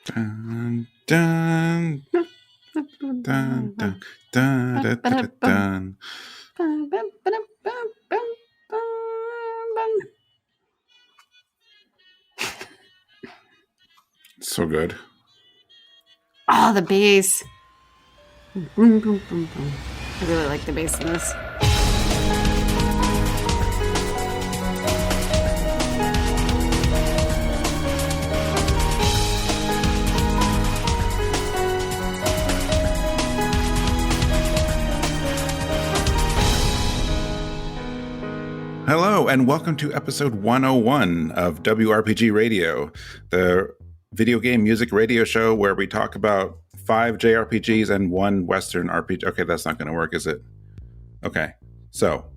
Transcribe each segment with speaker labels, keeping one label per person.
Speaker 1: Dun, dun, dun, dun, dun, dun, dun, dun. So good.
Speaker 2: Oh, the bass. Boom, boom, boom, boom. I really like the bass in this.
Speaker 1: Hello, and welcome to episode 101 of WRPG Radio, the video game music radio show where we talk about 5 JRPGs and 1 Western RPG. Okay, that's not going to work, is it? Okay, so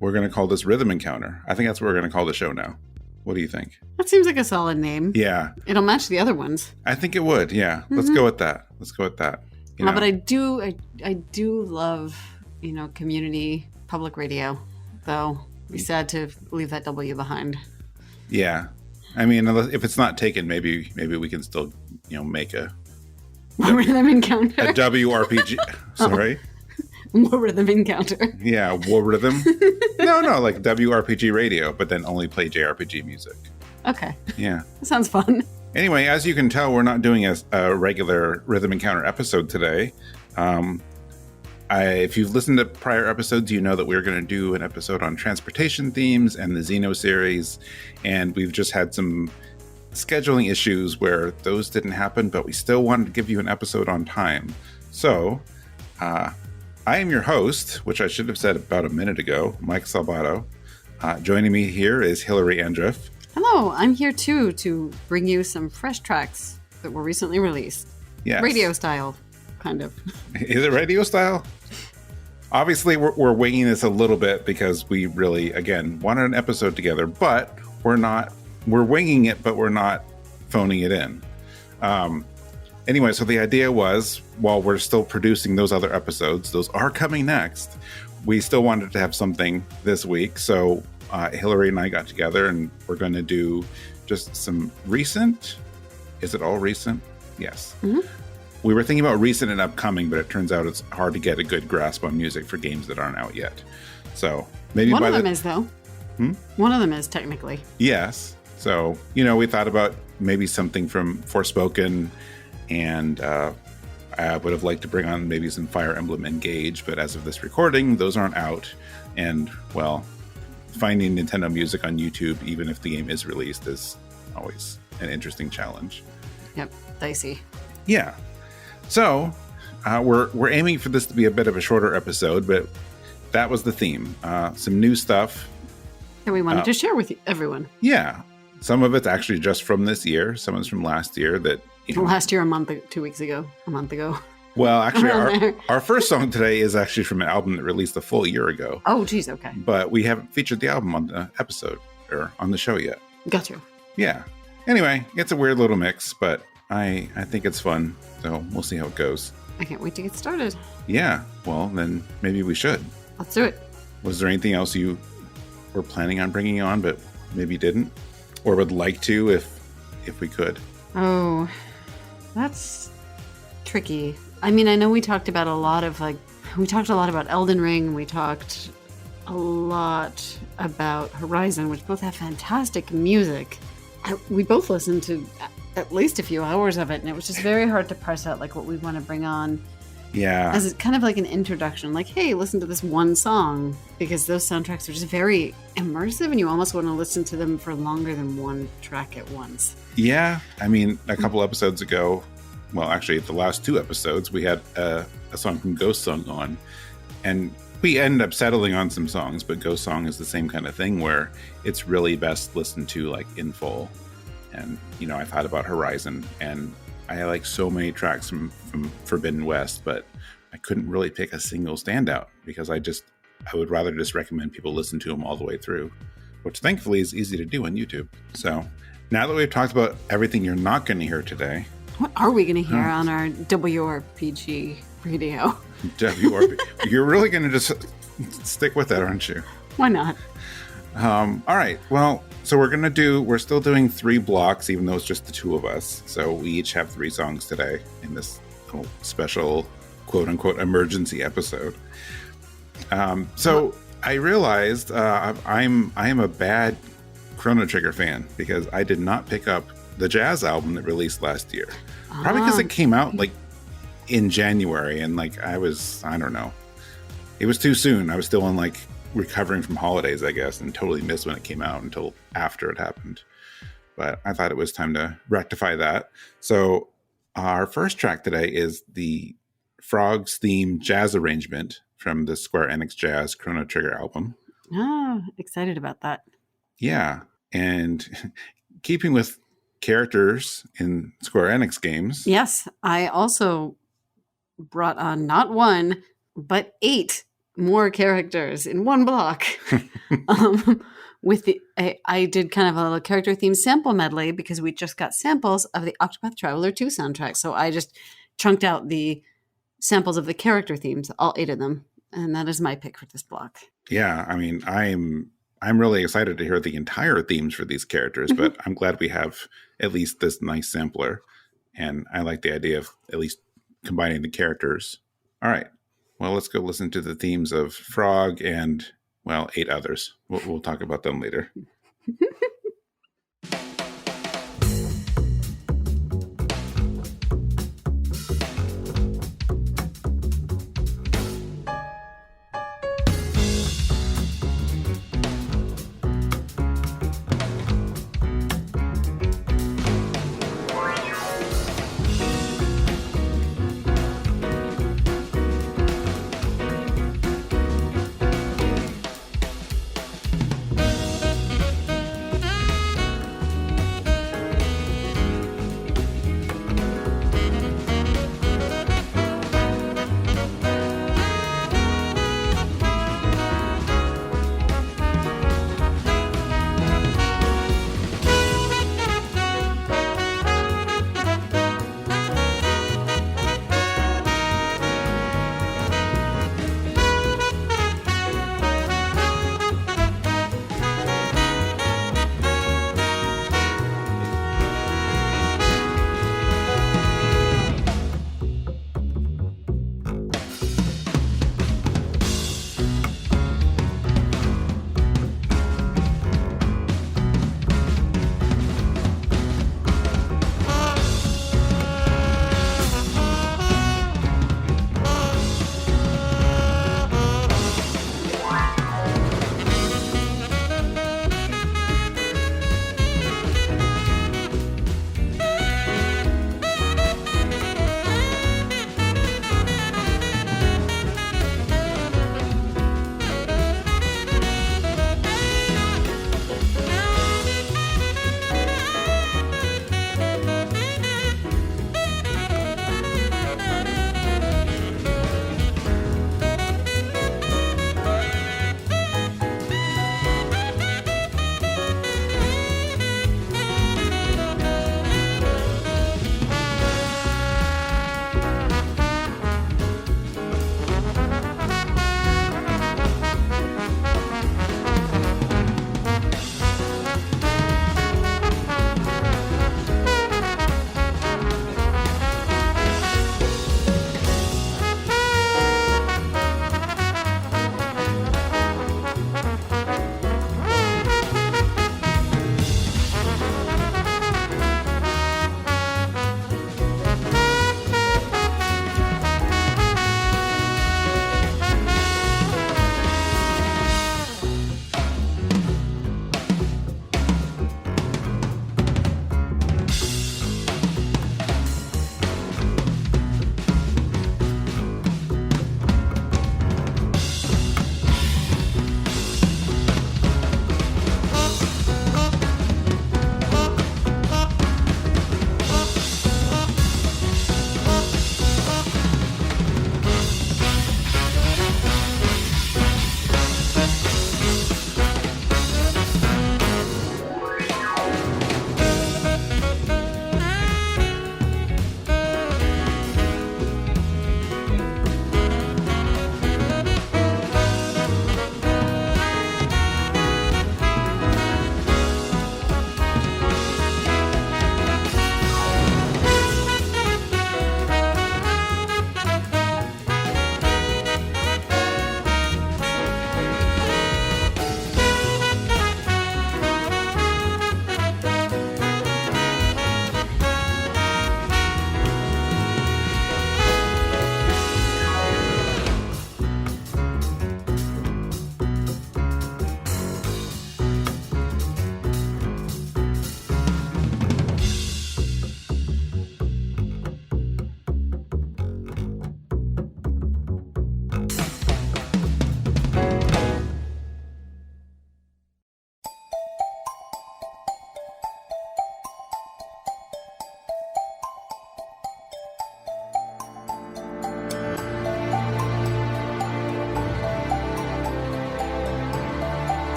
Speaker 1: we're going to call this Rhythm Encounter. I think that's what we're going to call the show now. What do you think?
Speaker 2: That seems like a solid name.
Speaker 1: Yeah.
Speaker 2: It'll match the other ones.
Speaker 1: I think it would, yeah. Mm-hmm. Let's go with that. You know?
Speaker 2: But I do love, community public radio, though. Be sad to leave that W behind.
Speaker 1: Yeah, I mean, if it's not taken, maybe we can still, make a
Speaker 2: Rhythm Encounter.
Speaker 1: A WRPG. Sorry.
Speaker 2: War Rhythm Encounter.
Speaker 1: Yeah, War Rhythm. No, like WRPG Radio, but then only play JRPG music.
Speaker 2: Okay.
Speaker 1: Yeah.
Speaker 2: That sounds fun.
Speaker 1: Anyway, as you can tell, we're not doing a regular Rhythm Encounter episode today. If you've listened to prior episodes, you know that we're going to do an episode on transportation themes and the Xeno series, and we've just had some scheduling issues where those didn't happen, but we still wanted to give you an episode on time. So, I am your host, which I should have said about a minute ago, Mike Salbato. Joining me here is Hilary Andreff.
Speaker 2: Hello, I'm here too to bring you some fresh tracks that were recently released.
Speaker 1: Yes.
Speaker 2: Radio style, kind of.
Speaker 1: Is it radio style? Obviously, we're winging this a little bit because we really, again, wanted an episode together, but we're winging it, but we're not phoning it in. Anyway, so the idea was, while we're still producing those other episodes, those are coming next, we still wanted to have something this week. So Hilary and I got together and we're going to do just some recent. Is it all recent? Yes. Mm-hmm. We were thinking about recent and upcoming, but it turns out it's hard to get a good grasp on music for games that aren't out yet. So maybe
Speaker 2: one of them is, though. One of them is, technically.
Speaker 1: Yes. So, we thought about maybe something from Forspoken, and I would have liked to bring on maybe some Fire Emblem Engage, but as of this recording, those aren't out. And, well, finding Nintendo music on YouTube, even if the game is released, is always an interesting challenge.
Speaker 2: Yep. Dicey.
Speaker 1: Yeah. So, we're aiming for this to be a bit of a shorter episode, but that was the theme. Some new stuff
Speaker 2: that we wanted to share with everyone.
Speaker 1: Yeah. Some of it's actually just from this year. Some of it's from last year.
Speaker 2: Last year, 2 weeks ago, a month ago.
Speaker 1: Well, actually, our first song today is actually from an album that released a full year ago.
Speaker 2: Oh, geez, okay.
Speaker 1: But we haven't featured the album on the episode or on the show yet.
Speaker 2: Gotcha.
Speaker 1: Yeah. Anyway, it's a weird little mix, but I think it's fun. So we'll see how it goes.
Speaker 2: I can't wait to get started.
Speaker 1: Yeah. Well, then maybe we should.
Speaker 2: Let's do it.
Speaker 1: Was there anything else you were planning on bringing on, but maybe didn't? Or would like to if we could?
Speaker 2: Oh, that's tricky. I mean, I know we talked about a lot about Elden Ring. We talked a lot about Horizon, which both have fantastic music. We both listened to at least a few hours of it, and it was just very hard to parse out like what we want to bring on.
Speaker 1: Yeah.
Speaker 2: As kind of like an introduction, like, hey, listen to this one song, because those soundtracks are just very immersive and you almost want to listen to them for longer than one track at once.
Speaker 1: Yeah. I mean, a couple episodes ago, well, actually the last 2 episodes, we had a song from Ghost Song on, and we end up settling on some songs, but Ghost Song is the same kind of thing where it's really best listened to like in full. And, I thought about Horizon, and I like so many tracks from Forbidden West, but I couldn't really pick a single standout because I would rather just recommend people listen to them all the way through, which thankfully is easy to do on YouTube. So now that we've talked about everything you're not going to hear today.
Speaker 2: What are we going to hear on our WRPG radio?
Speaker 1: WRPG. You're really going to just stick with that, aren't you?
Speaker 2: Why not?
Speaker 1: All right. Well, so we're still doing 3 blocks, even though it's just the 2 of us. So we each have 3 songs today in this little special quote unquote emergency episode. So I realized I am a bad Chrono Trigger fan because I did not pick up the jazz album that released last year. Probably because it came out like in January, and like I don't know. It was too soon. I was still in like recovering from holidays, I guess, and totally missed when it came out until after it happened. But I thought it was time to rectify that. So our first track today is the Frogs theme jazz arrangement from the Square Enix Jazz Chrono Trigger album.
Speaker 2: Oh, excited about that.
Speaker 1: Yeah. And keeping with characters in Square Enix games.
Speaker 2: Yes, I also brought on not 1, but 8 more characters in 1 block. I did kind of a character theme sample medley because we just got samples of the Octopath Traveler 2 soundtrack. So I just chunked out the samples of the character themes, all 8 of them. And that is my pick for this block.
Speaker 1: Yeah, I mean, I'm really excited to hear the entire themes for these characters, but I'm glad we have at least this nice sampler. And I like the idea of at least combining the characters. All right. Well, let's go listen to the themes of Frog and, well, 8 others. We'll talk about them later.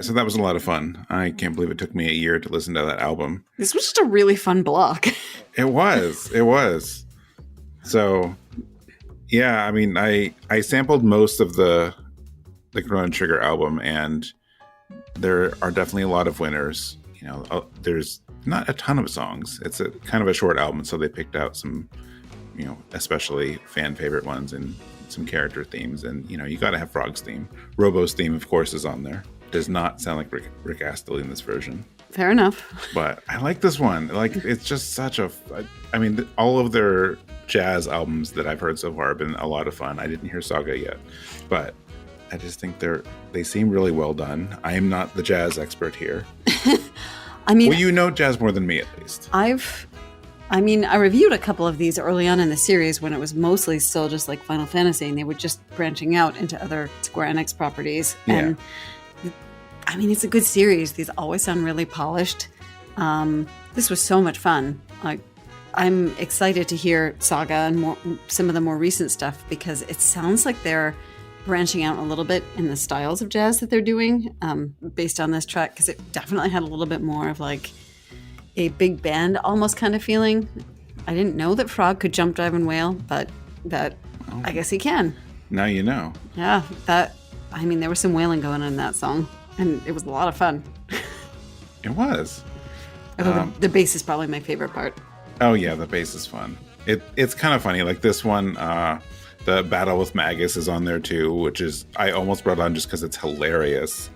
Speaker 1: so that was a lot of fun. I can't believe it took me a year to listen to that album.
Speaker 2: This was just a really fun block.
Speaker 1: It was. So, yeah, I mean, I sampled most of the Chrono Trigger album, and there are definitely a lot of winners. You know, there's not a ton of songs. It's a kind of a short album, so they picked out some, you know, especially fan favorite ones and some character themes. And, you know, you got to have Frog's theme. Robo's theme, of course, is on there. Does not sound like Rick Astley in this version.
Speaker 2: Fair enough.
Speaker 1: But I like this one. Like, it's just such a... I mean, all of their jazz albums that I've heard so far have been a lot of fun. I didn't hear Saga yet, but I just think they seem really well done. I am not the jazz expert here.
Speaker 2: I mean...
Speaker 1: Well, you know jazz more than me, at least.
Speaker 2: I reviewed a couple of these early on in the series when it was mostly still just like Final Fantasy, and they were just branching out into other Square Enix properties.
Speaker 1: Yeah.
Speaker 2: And I mean, it's a good series. These always sound really polished. This was so much fun. I'm excited to hear Saga and some of the more recent stuff, because it sounds like they're branching out a little bit in the styles of jazz that they're doing based on this track, because it definitely had a little bit more of like a big band almost kind of feeling. I didn't know that Frog could jump, dive, and wail, but I guess he can. Now
Speaker 1: you know.
Speaker 2: Yeah, there was some wailing going on in that song, and it was a lot of fun.
Speaker 1: It was.
Speaker 2: Although the bass is probably my favorite part.
Speaker 1: Oh yeah, the bass is fun. It's kind of funny. Like this one, the Battle with Magus is on there too, which is, I almost brought on just because it's hilarious.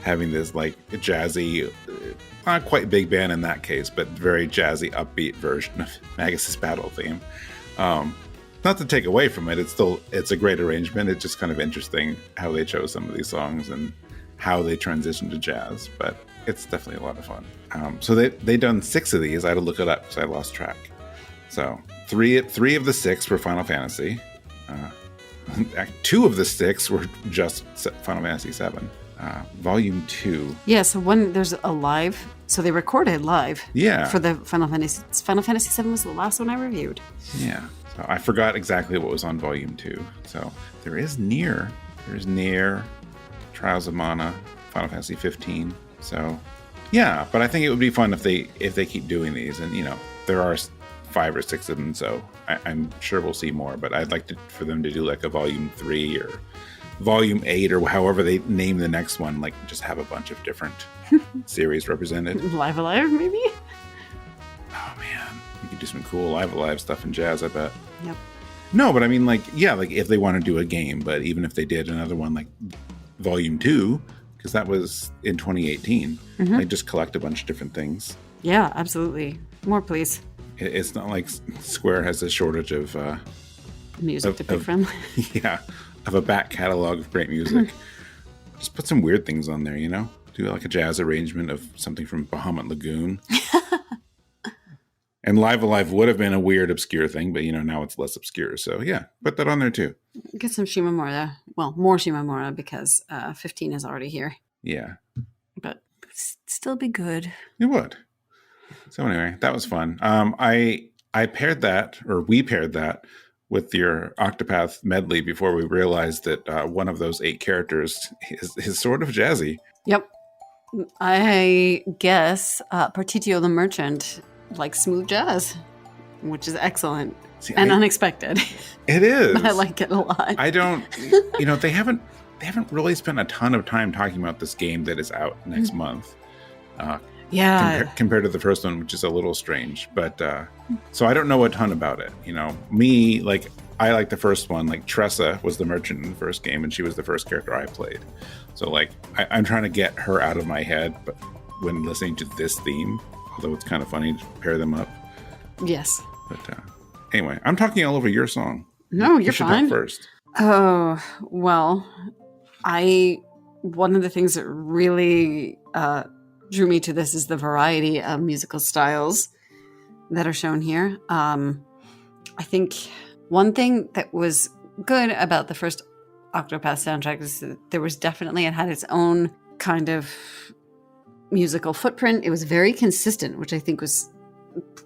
Speaker 1: Having this like jazzy, not quite big band in that case, but very jazzy, upbeat version of Magus's battle theme. Not to take away from it, it's a great arrangement. It's just kind of interesting how they chose some of these songs and how they transitioned to jazz, but it's definitely a lot of fun. So they done 6 of these. I had to look it up because I lost track. So three of the 6 were Final Fantasy. 2 of the 6 were just Final Fantasy 7. Volume 2.
Speaker 2: Yeah, so there's a live. So they recorded live.
Speaker 1: Yeah.
Speaker 2: For the Final Fantasy. Final Fantasy 7 was the last one I reviewed.
Speaker 1: Yeah. So I forgot exactly what was on Volume 2. So there is Nier. There's Nier, Trials of Mana, Final Fantasy 15. So yeah, but I think it would be fun if they keep doing these, and you know there are 5 or 6 of them, so I'm sure we'll see more. But I'd like for them to do like a Volume 3 or Volume 8 or however they name the next one, like just have a bunch of different series represented.
Speaker 2: Live Alive, maybe?
Speaker 1: Oh man, you could do some cool Live Alive stuff in jazz, I bet.
Speaker 2: Yep.
Speaker 1: No, but I mean, like, yeah, like if they want to do a game, but even if they did another one like Volume 2, because that was in 2018, they just collect a bunch of different things.
Speaker 2: Yeah, absolutely. More, please.
Speaker 1: It's not like Square has a shortage of
Speaker 2: music to pick from.
Speaker 1: Yeah, of a back catalog of great music. Just put some weird things on there, you know? Do like a jazz arrangement of something from Bahamut Lagoon. And Live Alive would have been a weird, obscure thing, but you know, now it's less obscure. So yeah, put that on there too.
Speaker 2: Get some Shimamura. Well, more Shimamura because 15 is already here.
Speaker 1: Yeah.
Speaker 2: But still be good.
Speaker 1: It would. So anyway, that was fun. I paired that, or we paired that with your Octopath medley before we realized that one of those 8 characters is sort of jazzy.
Speaker 2: Yep. I guess Partitio the Merchant likes smooth jazz, which is excellent.
Speaker 1: See,
Speaker 2: unexpected.
Speaker 1: It is.
Speaker 2: But I like it a lot.
Speaker 1: I don't, they haven't really spent a ton of time talking about this game that is out next month.
Speaker 2: Yeah.
Speaker 1: Compared to the first one, which is a little strange. But so I don't know a ton about it. You know, me, like, I like the first one. Like, Tressa was the merchant in the first game, and she was the first character I played. So, like, I'm trying to get her out of my head, but when listening to this theme, although it's kind of funny to pair them up.
Speaker 2: Yes.
Speaker 1: But anyway, I'm talking all over your song.
Speaker 2: No, you're fine.
Speaker 1: You should talk first.
Speaker 2: Oh, well, one of the things that really drew me to this is the variety of musical styles that are shown here. I think one thing that was good about the first Octopath soundtrack is that it had its own kind of musical footprint. It was very consistent, which I think was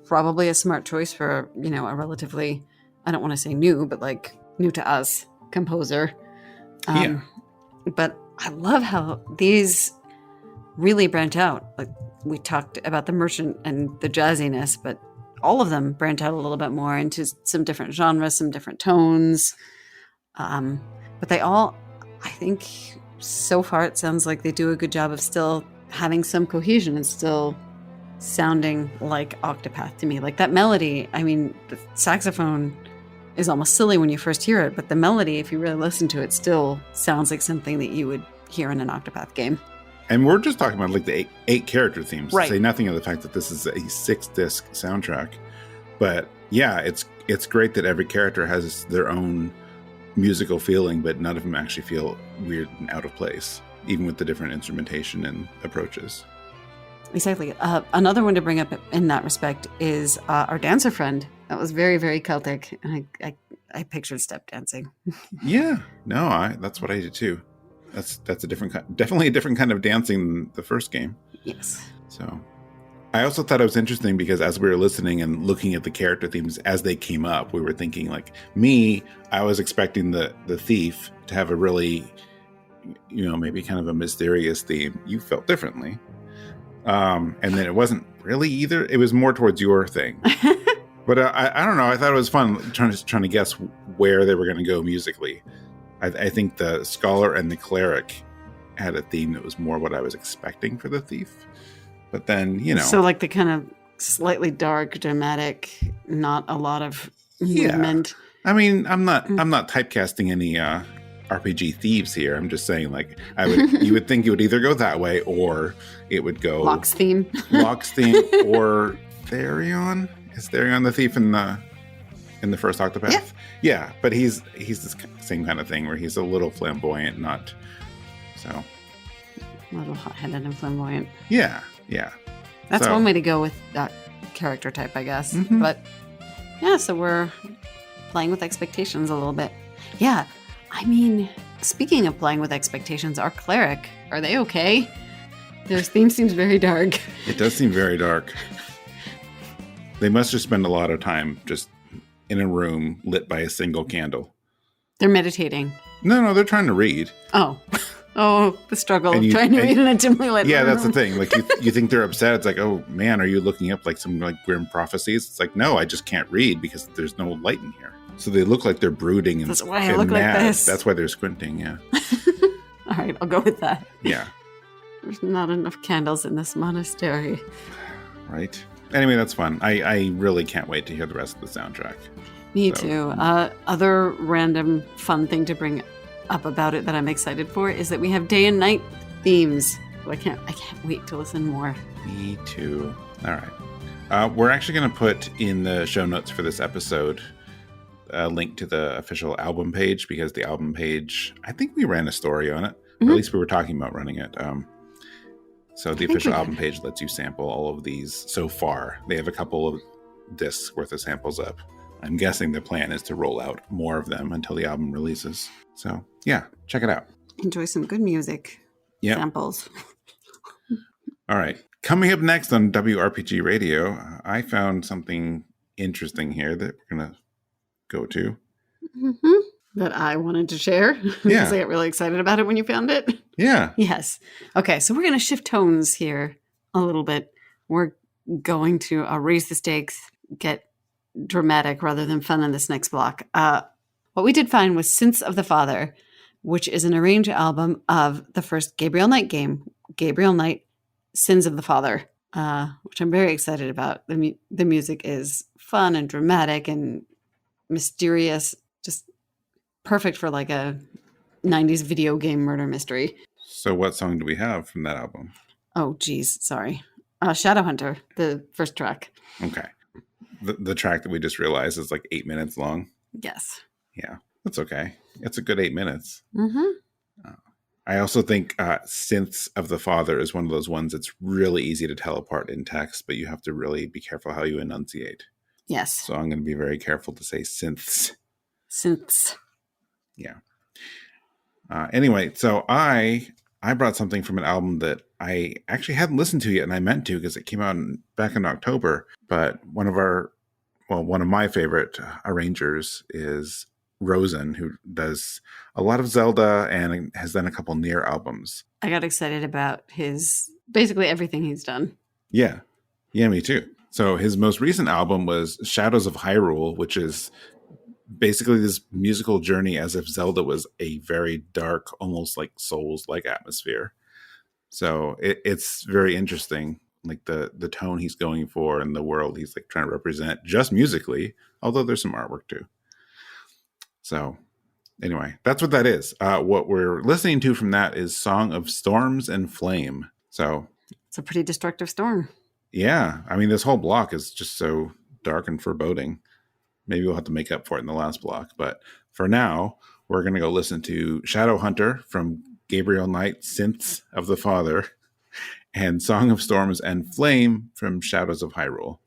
Speaker 2: probably a smart choice for, a relatively, I don't want to say new, but like new to us composer.
Speaker 1: Yeah.
Speaker 2: But I love how these really branch out. Like we talked about the merchant and the jazziness, but all of them branch out a little bit more into some different genres, some different tones. But they all, I think, so far it sounds like they do a good job of still having some cohesion and still sounding like Octopath to me. Like that melody, I mean, the saxophone is almost silly when you first hear it, but the melody, if you really listen to it, still sounds like something that you would hear in an Octopath game.
Speaker 1: And we're just talking about like the eight character themes.
Speaker 2: Right.
Speaker 1: Say nothing of the fact that this is a 6-disc soundtrack. But yeah, it's great that every character has their own musical feeling, but none of them actually feel weird and out of place, even with the different instrumentation and approaches.
Speaker 2: Exactly. Another one to bring up in that respect is our dancer friend. That was very, very Celtic, and I pictured step dancing.
Speaker 1: Yeah, no, that's what I did too. That's a definitely a different kind of dancing than the first game.
Speaker 2: Yes.
Speaker 1: So, I also thought it was interesting because as we were listening and looking at the character themes as they came up, we were thinking like I was expecting the thief to have a really, maybe kind of a mysterious theme. You felt differently. And then it wasn't really either. It was more towards your thing. But I don't know. I thought it was fun trying to guess where they were going to go musically. I think the scholar and the cleric had a theme that was more what I was expecting for the thief. But then, So
Speaker 2: like the kind of slightly dark, dramatic, not a lot of movement.
Speaker 1: I mean, I'm not typecasting any RPG thieves here. I'm just saying, like, you would think it would either go that way or it would go
Speaker 2: Locke's theme,
Speaker 1: or Therion. Is Therion the thief in the first Octopath? Yeah, but he's this same kind of thing where he's a little flamboyant, not so.
Speaker 2: A little hot-headed and flamboyant.
Speaker 1: Yeah.
Speaker 2: That's one way to go with that character type, I guess.
Speaker 1: Mm-hmm.
Speaker 2: But yeah, so we're playing with expectations a little bit. Yeah. I mean, speaking of playing with expectations, our cleric, are they okay? Their theme seems very dark.
Speaker 1: It does seem very dark. They must just spend a lot of time just in a room lit by a single candle.
Speaker 2: They're meditating.
Speaker 1: No, they're trying to read.
Speaker 2: Oh, the struggle of trying to read in a dimly lit room.
Speaker 1: Yeah, that's the thing. Like, you think they're upset. It's like, oh, man, are you looking up like some like grim prophecies? It's like, no, I just can't read because there's no light in here. So they look like they're brooding and
Speaker 2: that's why I look
Speaker 1: mad.
Speaker 2: Like this.
Speaker 1: That's why they're squinting, yeah.
Speaker 2: All right, I'll go with that.
Speaker 1: Yeah.
Speaker 2: There's not enough candles in this monastery.
Speaker 1: Right. Anyway, that's fun. I really can't wait to hear the rest of the soundtrack.
Speaker 2: Me too. Other random fun thing to bring up about it that I'm excited for is that we have day and night themes. So I can't wait to listen more.
Speaker 1: Me too. All right. We're actually going to put in the show notes for this episode a link to the official album page, because the album page, I think we ran a story on it, or at least we were talking about running it. So the official album page lets you sample all of these so far. They have a couple of discs worth of samples up. I'm guessing the plan is to roll out more of them until the album releases. So yeah, check it out.
Speaker 2: Enjoy some good music.
Speaker 1: Yep.
Speaker 2: Samples.
Speaker 1: All right. Coming up next on WRPG Radio, I found something interesting here that we're going to go to.
Speaker 2: Mm-hmm. That I wanted to share. Because I got really excited about it when you found it.
Speaker 1: Yeah.
Speaker 2: Yes. Okay, so we're going to shift tones here a little bit. We're going to raise the stakes, get dramatic rather than fun in this next block. What we did find was Synths of the Father, which is an arranged album of the first Gabriel Knight game, Gabriel Knight, Sins of the Father, which I'm very excited about. The music is fun and dramatic and mysterious, just perfect for like a 90s video game murder mystery.
Speaker 1: So what song do we have from that album?
Speaker 2: Oh, geez. Sorry. Shadowhunter, the first track.
Speaker 1: Okay. The track that we just realized is like 8 minutes long.
Speaker 2: Yes.
Speaker 1: Yeah, that's okay. It's a good 8 minutes.
Speaker 2: Mm-hmm.
Speaker 1: I also think Synths of the Father is one of those ones that's really easy to tell apart in text, but you have to really be careful how you enunciate.
Speaker 2: Yes.
Speaker 1: So I'm going to be very careful to say synths.
Speaker 2: Synths.
Speaker 1: Yeah. Anyway, so I brought something from an album that I actually hadn't listened to yet, and I meant to because it came out back in October. But one of my favorite arrangers is ROZEN, who does a lot of Zelda and has done a couple Nier albums.
Speaker 2: I got excited about basically everything he's done.
Speaker 1: Yeah. Yeah, me too. So his most recent album was Shadows of Hyrule, which is basically this musical journey as if Zelda was a very dark, almost like Souls-like atmosphere. So it's very interesting, like the tone he's going for and the world he's like trying to represent just musically, although there's some artwork too. So anyway, that's what that is. What we're listening to from that is Song of Storms and Flame. So
Speaker 2: it's a pretty destructive storm.
Speaker 1: Yeah. I mean, this whole block is just so dark and foreboding. Maybe we'll have to make up for it in the last block. But for now, we're going to go listen to Shadow Hunter from Gabriel Knight, Synths of the Father, and Song of Storms and Flame from Shadows of Hyrule.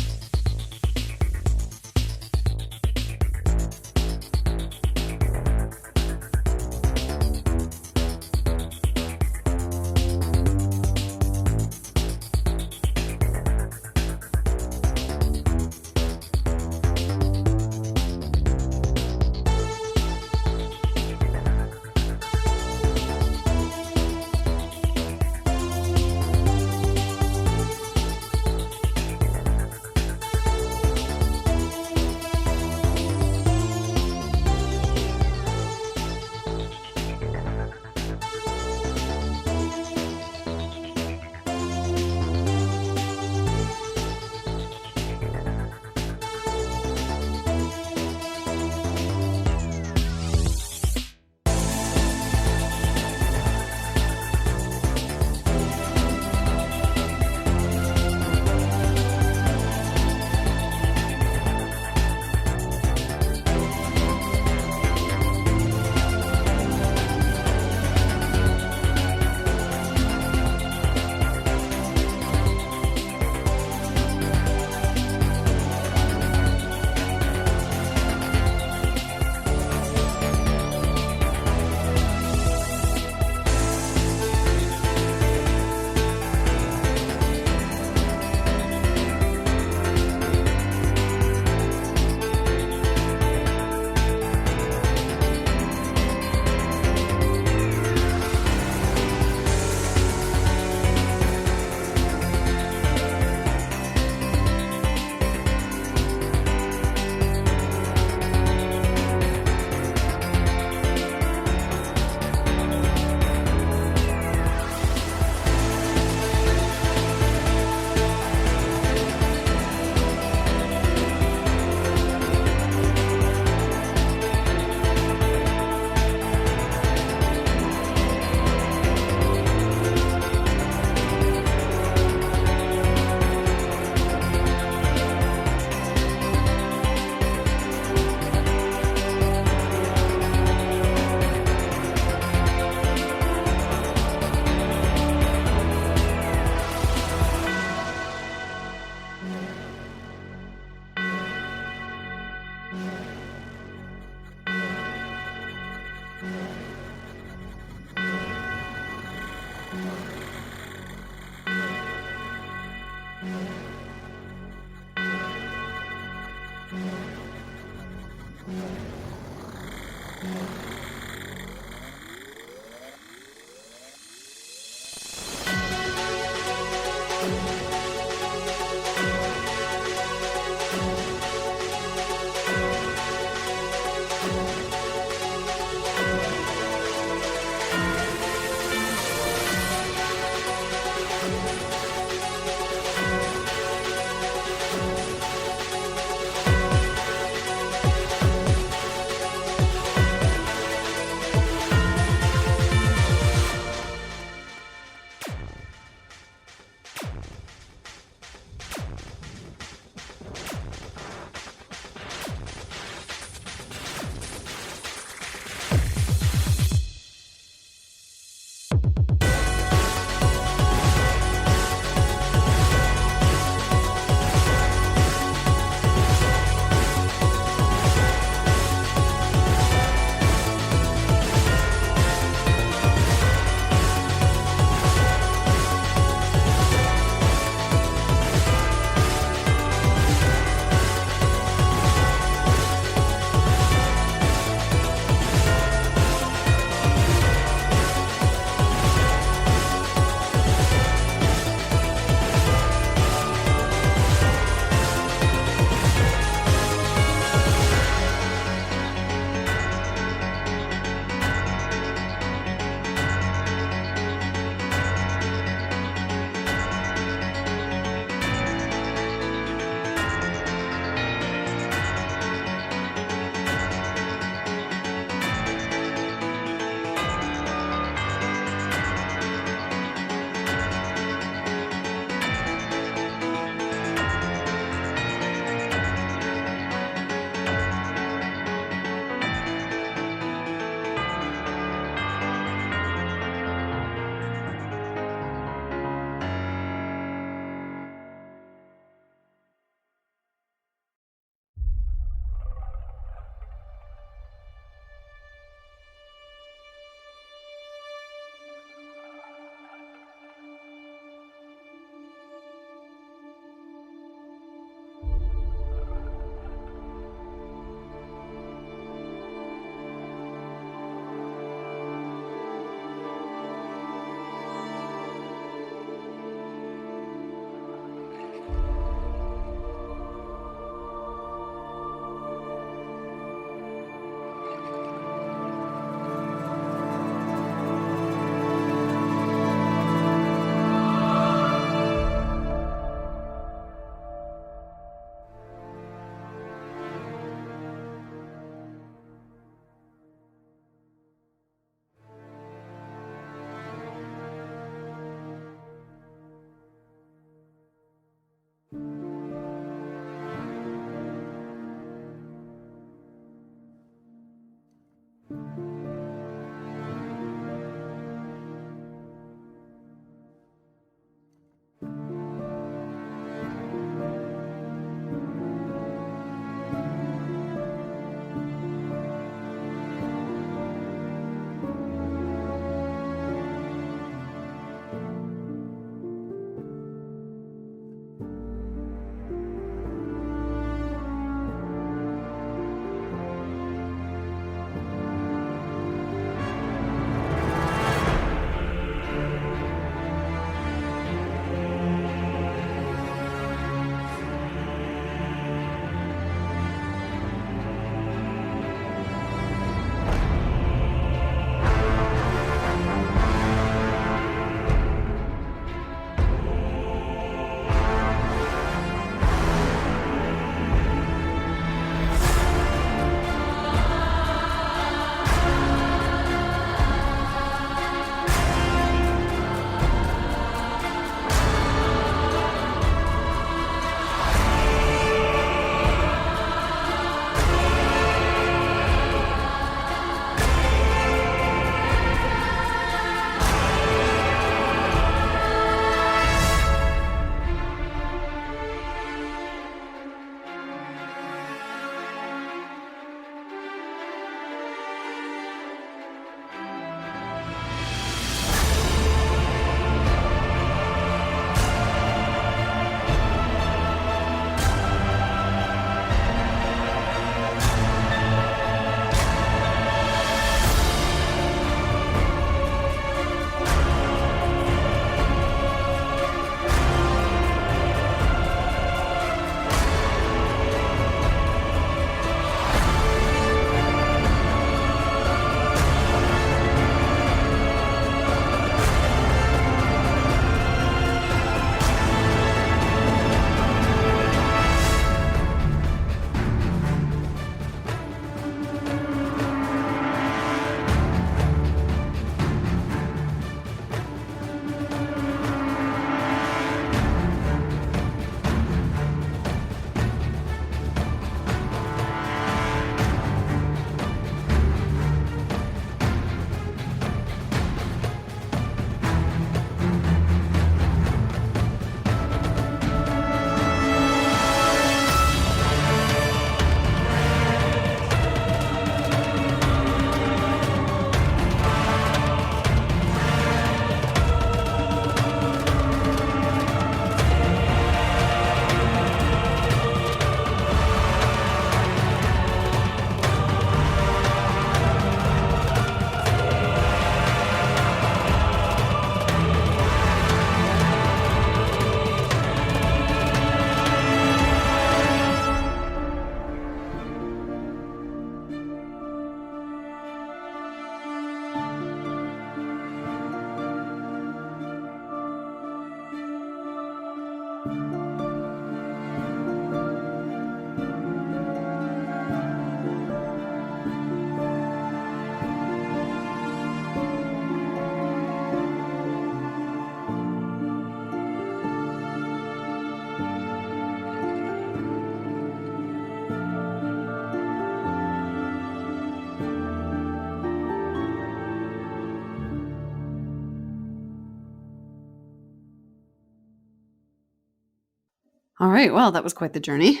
Speaker 2: All right. Well, that was quite the journey.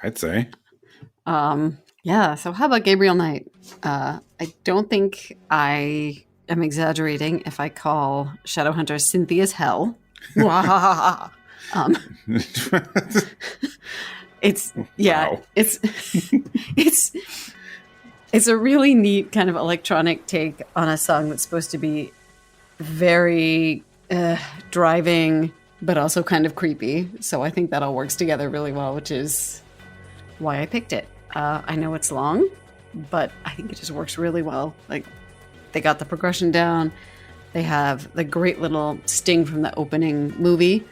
Speaker 1: I'd say.
Speaker 2: Yeah. So how about Gabriel Knight? I don't think I am exaggerating if I call Shadowhunter Cynthia's hell. It's
Speaker 1: Wow.
Speaker 2: it's a really neat kind of electronic take on a song that's supposed to be very driving, but also kind of creepy. So I think that all works together really well, which is why I picked it. I know it's long, but I think it just works really well. Like, they got the progression down. They have the great little sting from the opening movie.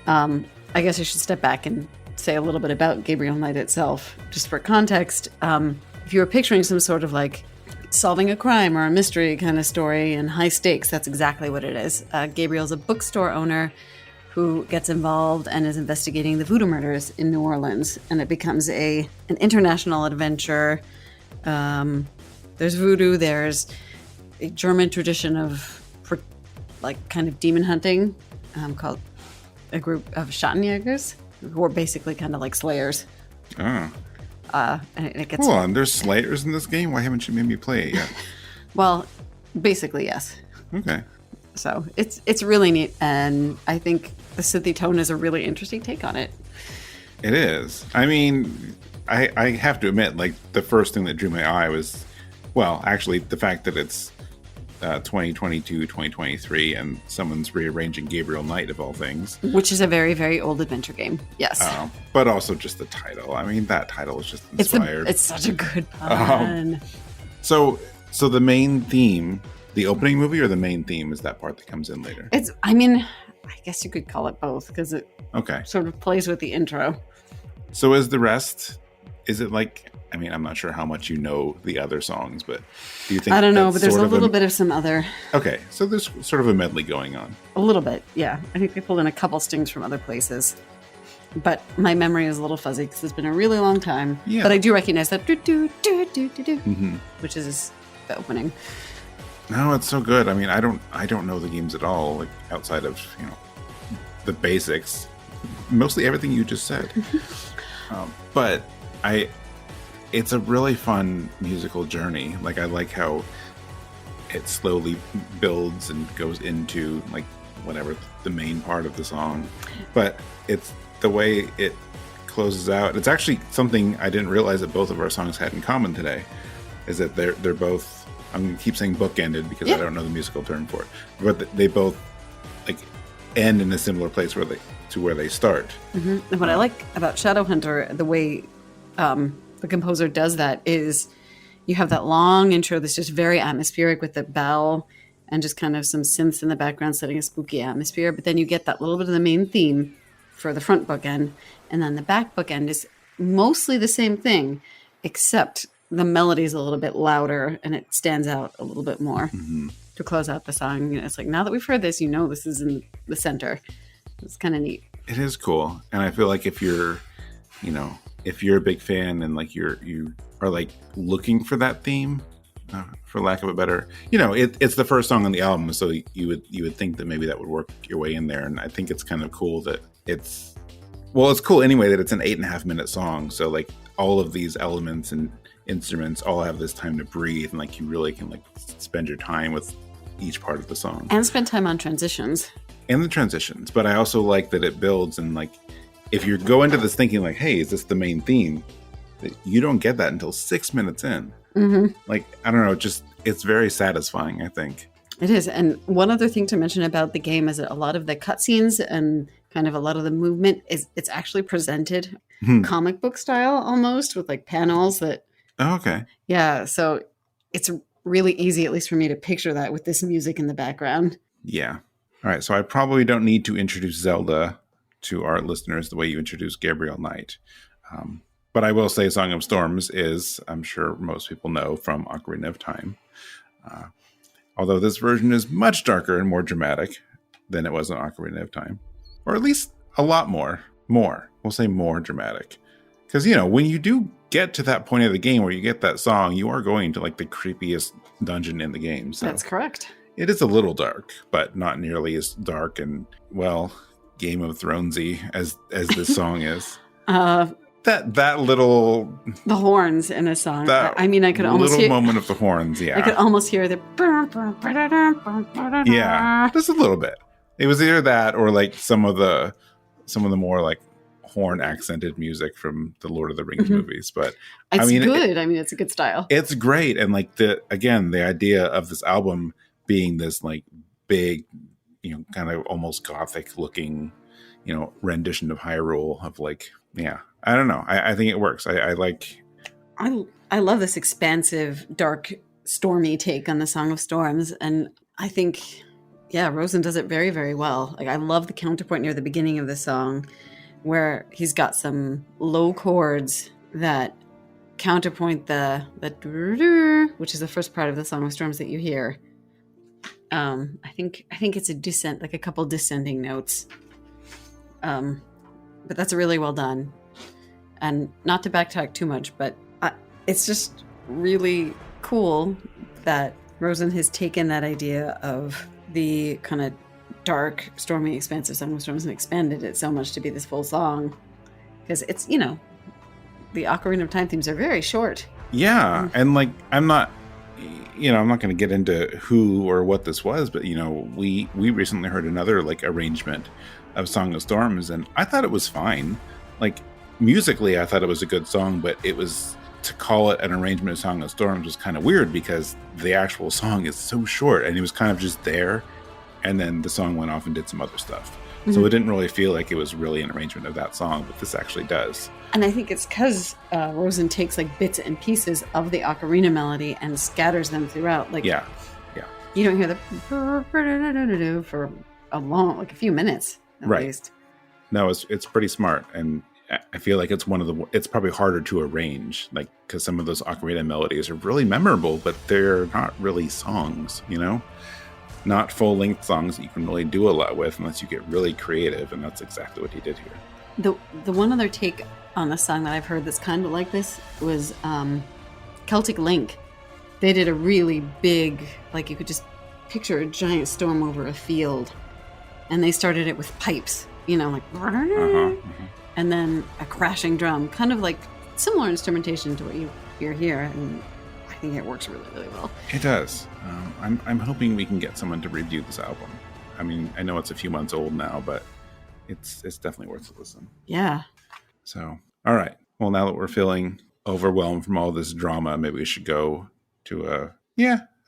Speaker 2: I guess I should step back and say a little bit about Gabriel Knight itself, just for context. If you were picturing some sort of like solving a crime or a mystery kind of story and high stakes, that's exactly what it is. Gabriel's a bookstore owner who gets involved and is investigating the voodoo murders in New Orleans, and it becomes an international adventure. There's voodoo, there's a German tradition of like kind of demon hunting, called a group of Schattenjägers, who are basically kind of like slayers.
Speaker 1: Oh.
Speaker 2: And it gets...
Speaker 1: Hold on, there's slayers in this game? Why haven't you made me play it yet?
Speaker 2: Well, basically, yes.
Speaker 1: Okay.
Speaker 2: So it's really neat, and I think the synthy tone is a really interesting take on it.
Speaker 1: It is. I mean, I have to admit, like, the first thing that drew my eye was, well, actually, the fact that it's 2022, 2023, and someone's rearranging Gabriel Knight, of all things.
Speaker 2: Which is a very, very old adventure game, yes.
Speaker 1: But also just the title. I mean, that title is just inspired.
Speaker 2: It's such a good pun.
Speaker 1: So the main theme, the opening movie or the main theme, is that part that comes in later?
Speaker 2: I mean, I guess you could call it both, because it
Speaker 1: okay.
Speaker 2: sort of plays with the intro.
Speaker 1: So is the rest, is it like... I mean, I'm not sure how much you know the other songs, but do you think...
Speaker 2: I don't know, but there's a little bit of some other...
Speaker 1: Okay, so there's sort of a medley going on.
Speaker 2: A little bit, yeah. I think they pulled in a couple stings from other places. But my memory is a little fuzzy because it's been a really long time.
Speaker 1: Yeah.
Speaker 2: But I do recognize that do-do-do-do-do-do,
Speaker 1: Mm-hmm.
Speaker 2: which is the opening.
Speaker 1: No, it's so good. I mean, I don't know the games at all, like outside of, the basics. Mostly everything you just said. But it's a really fun musical journey. Like, I like how it slowly builds and goes into, like, whatever the main part of the song. But it's the way it closes out. It's actually something I didn't realize that both of our songs had in common today, is that they're both, I'm going to keep saying bookended because I don't know the musical term for it, but they both, like, end in a similar place where they start.
Speaker 2: Mm-hmm. And what I like about Shadowhunter, the way... the composer does that is you have that long intro that's just very atmospheric with the bell and just kind of some synths in the background setting a spooky atmosphere. But then you get that little bit of the main theme for the front bookend. And then the back bookend is mostly the same thing, except the melody is a little bit louder and it stands out a little bit more to close out the song. It's like, now that we've heard this, this is in the center. It's kind of neat.
Speaker 1: It is cool. And I feel like if you're a big fan and like you are like looking for that theme, for lack of a better, it's the first song on the album, so you would think that maybe that would work your way in there. And I think it's kind of cool that it's cool anyway that it's an 8.5 minute song. So like all of these elements and instruments all have this time to breathe, and like you really can like spend your time with each part of the song
Speaker 2: and spend time on transitions.
Speaker 1: And the transitions, but I also like that it builds, and like if you go into this thinking like, hey, is this the main theme? You don't get that until 6 minutes in. Mm-hmm. Like, I don't know, it's very satisfying, I think.
Speaker 2: It is. And one other thing to mention about the game is that a lot of the cutscenes and kind of a lot of the movement it's actually presented comic book style almost, with like panels that...
Speaker 1: Oh, okay.
Speaker 2: Yeah, so it's really easy, at least for me, to picture that with this music in the background.
Speaker 1: Yeah. All right, so I probably don't need to introduce Zelda to our listeners the way you introduced Gabriel Knight. But I will say Song of Storms is, I'm sure most people know, from Ocarina of Time. Although this version is much darker and more dramatic than it was in Ocarina of Time. Or at least a lot more. We'll say more dramatic. Because, when you do get to that point of the game where you get that song, you are going to like the creepiest dungeon in the game. So
Speaker 2: that's correct.
Speaker 1: It is a little dark, but not nearly as dark and, well, Game of Thronesy as this song is.
Speaker 2: Uh,
Speaker 1: that little
Speaker 2: the horns in a song.
Speaker 1: that
Speaker 2: I mean, I could almost
Speaker 1: little
Speaker 2: hear
Speaker 1: moment of the horns.
Speaker 2: I could
Speaker 1: Yeah,
Speaker 2: almost hear the.
Speaker 1: yeah, just a little bit. It was either that or like some of the more like horn accented music from the Lord of the Rings movies. But
Speaker 2: It's
Speaker 1: I mean,
Speaker 2: good. I mean, it's a good style.
Speaker 1: it's great. And like the idea of this album being this like big, kind of almost gothic looking, rendition of Hyrule of like, yeah, I don't know. I think it works. I like.
Speaker 2: I love this expansive, dark, stormy take on the Song of Storms. And I think, yeah, ROZEN does it very, very well. Like, I love the counterpoint near the beginning of the song where he's got some low chords that counterpoint the which is the first part of the Song of Storms that you hear. I think it's a descent, like a couple descending notes. But that's really well done. And not to backtrack too much, but it's just really cool that ROZEN has taken that idea of the kind of dark, stormy, expansive Song of Storms and expanded it so much to be this full song. Because it's, the Ocarina of Time themes are very short.
Speaker 1: Yeah, and like I'm not going to get into who or what this was, but we recently heard another like arrangement of Song of Storms, and I thought it was fine. Like musically, I thought it was a good song, but it was, to call it an arrangement of Song of Storms was kind of weird because the actual song is so short, and it was kind of just there, and then the song went off and did some other stuff. So it didn't really feel like it was really an arrangement of that song, but this actually does. And
Speaker 2: I think it's because ROZEN takes like bits and pieces of the ocarina melody and scatters them throughout. Like,
Speaker 1: yeah.
Speaker 2: You don't hear the for a few minutes at least.
Speaker 1: No, it's pretty smart, and I feel like it's probably harder to arrange, like because some of those ocarina melodies are really memorable, but they're not really songs, not full-length songs that you can really do a lot with unless you get really creative, and that's exactly what he did here.
Speaker 2: The one other take on the song that I've heard that's kind of like this was Celtic Link. They did a really big, like you could just picture a giant storm over a field, and they started it with pipes, like and then a crashing drum, kind of like similar instrumentation to what you hear here, and I think it works really, really well.
Speaker 1: It does. I'm hoping we can get someone to review this album. I mean, I know it's a few months old now, but it's definitely worth a listen.
Speaker 2: Yeah.
Speaker 1: So, all right. Well, now that we're feeling overwhelmed from all this drama, maybe we should go to okay.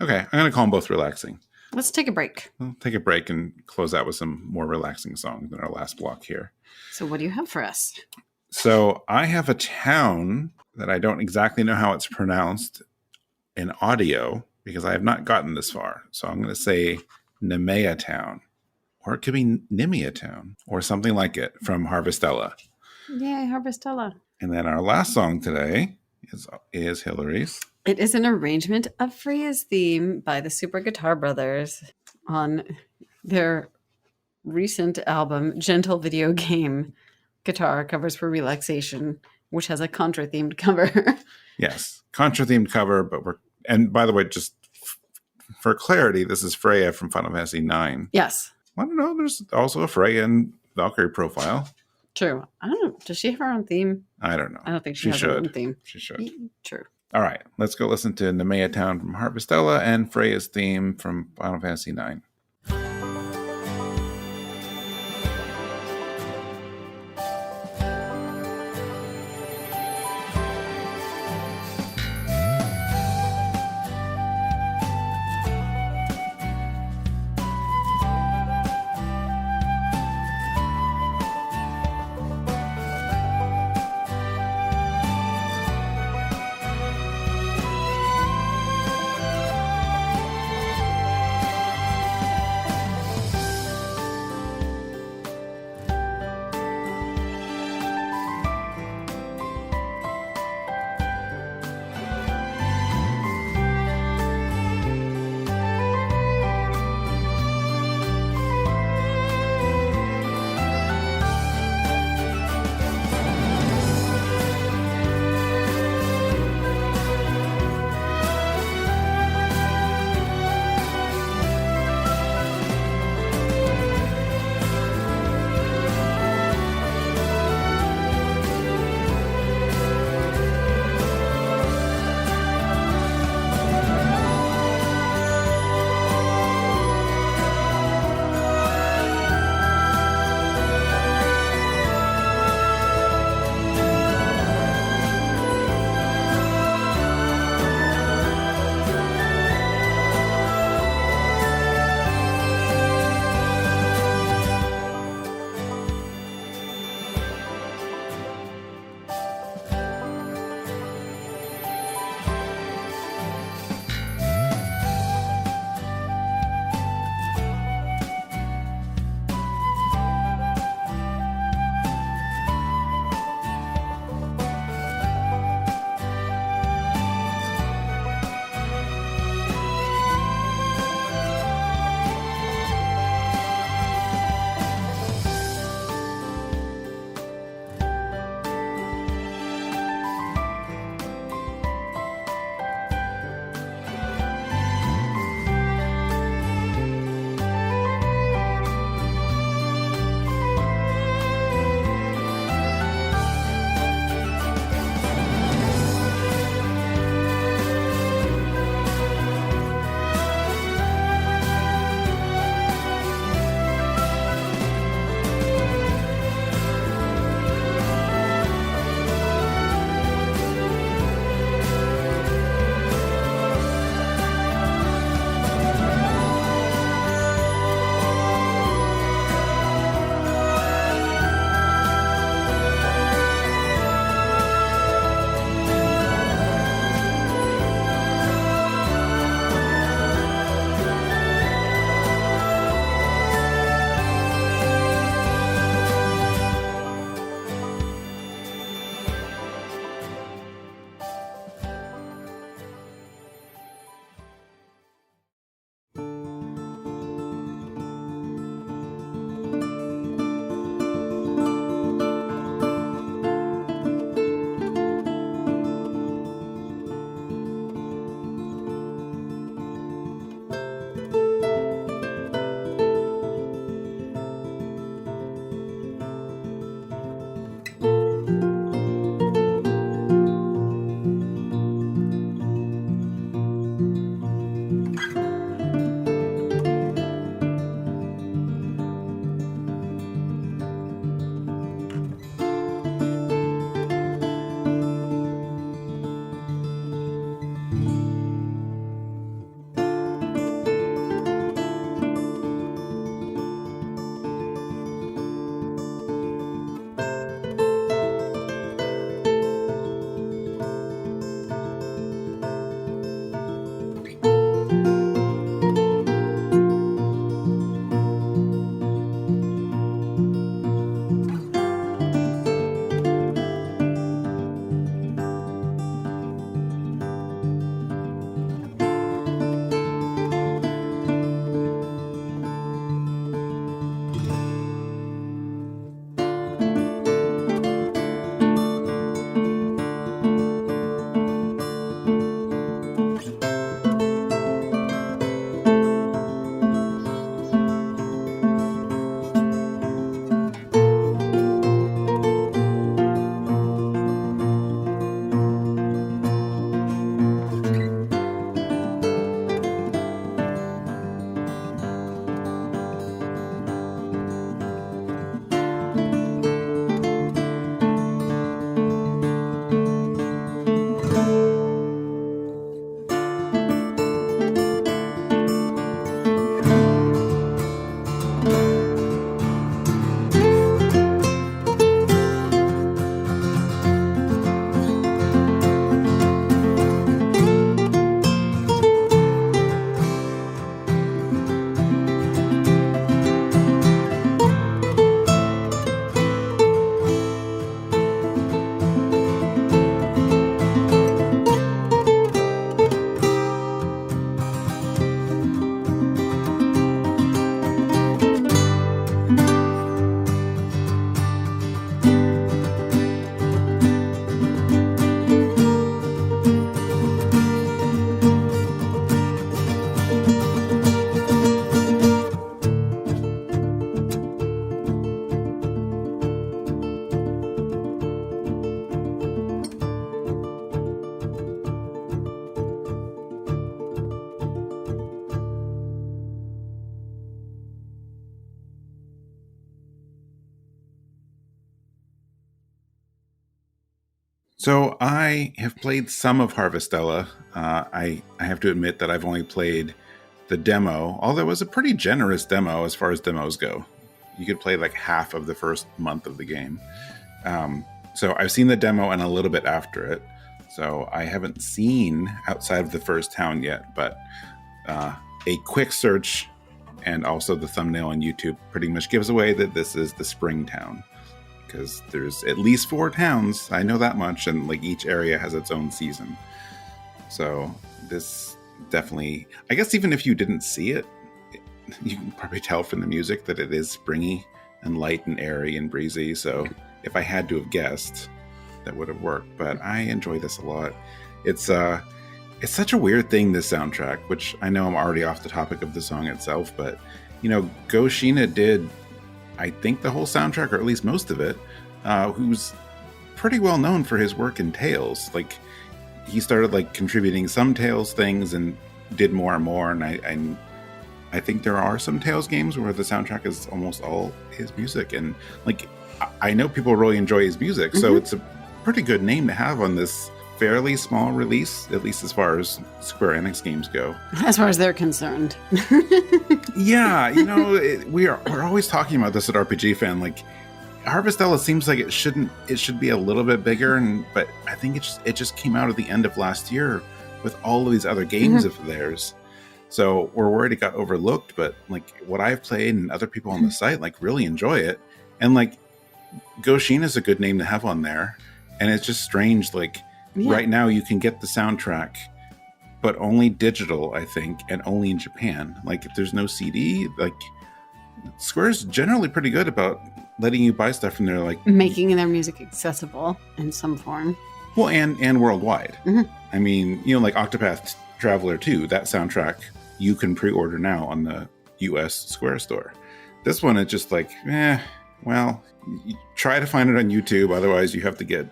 Speaker 1: I'm going to call them both relaxing.
Speaker 2: Let's take a break.
Speaker 1: We'll take a break and close out with some more relaxing songs than our last block here.
Speaker 2: So what do you have for us?
Speaker 1: So I have a town that I don't exactly know how it's pronounced in audio because I have not gotten this far. So I'm going to say Nemea Town, or it could be Nemea Town, or something like it from Harvestella.
Speaker 2: Yay, Harvestella.
Speaker 1: And then our last song today is Hilary's.
Speaker 2: It is an arrangement of Freya's theme by the Super Guitar Brothers on their recent album, Gentle Video Game Guitar Covers for Relaxation, which has a Contra-themed cover.
Speaker 1: Yes, Contra-themed cover, and by the way, just for clarity, this is Freya from Final Fantasy IX.
Speaker 2: Yes.
Speaker 1: I don't know, there's also a Freya in Valkyrie profile.
Speaker 2: True. I don't know. Does she have her own theme?
Speaker 1: I don't know.
Speaker 2: I don't think she has her own theme.
Speaker 1: She should.
Speaker 2: True.
Speaker 1: All right, let's go listen to Nemea Town from Harvestella and Freya's theme from Final Fantasy IX. So I have played some of Harvestella. I have to admit that I've only played the demo, although it was a pretty generous demo as far as demos go. You could play like half of the first month of the game. So I've seen the demo and a little bit after it. So I haven't seen outside of the first town yet, but a quick search and also the thumbnail on YouTube pretty much gives away that this is the spring town. Because there's at least 4 towns, I know that much, and like each area has its own season. So this definitely, I guess even if you didn't see it, you can probably tell from the music that it is springy and light and airy and breezy. So if I had to have guessed, that would have worked. But I enjoy this a lot. It's such a weird thing, this soundtrack, which I know I'm already off the topic of the song itself, but Go Shiina did, I think, the whole soundtrack, or at least most of it, who's pretty well known for his work in Tales. Like, he started like contributing some Tales things and did more and more, and I think there are some Tales games where the soundtrack is almost all his music, and like I know people really enjoy his music, so it's a pretty good name to have on this fairly small release, at least as far as Square Enix games go.
Speaker 2: As far as they're concerned.
Speaker 1: Yeah, we're always talking about this at RPG Fan. Like, Harvestella seems like it should be a little bit bigger, but I think it just came out at the end of last year with all of these other games of theirs. So we're worried it got overlooked, but like what I've played and other people on the site like really enjoy it. And like Go Shiina is a good name to have on there. And it's just strange, like right now you can get the soundtrack, but only digital, I think, and only in Japan. Like if there's no CD, like Square's generally pretty good about letting you buy stuff from there, like
Speaker 2: making their music accessible in some form.
Speaker 1: Well, and worldwide. I mean, like Octopath Traveler 2, that soundtrack you can pre-order now on the US Square store. This one is just like, well, you try to find it on YouTube, otherwise you have to get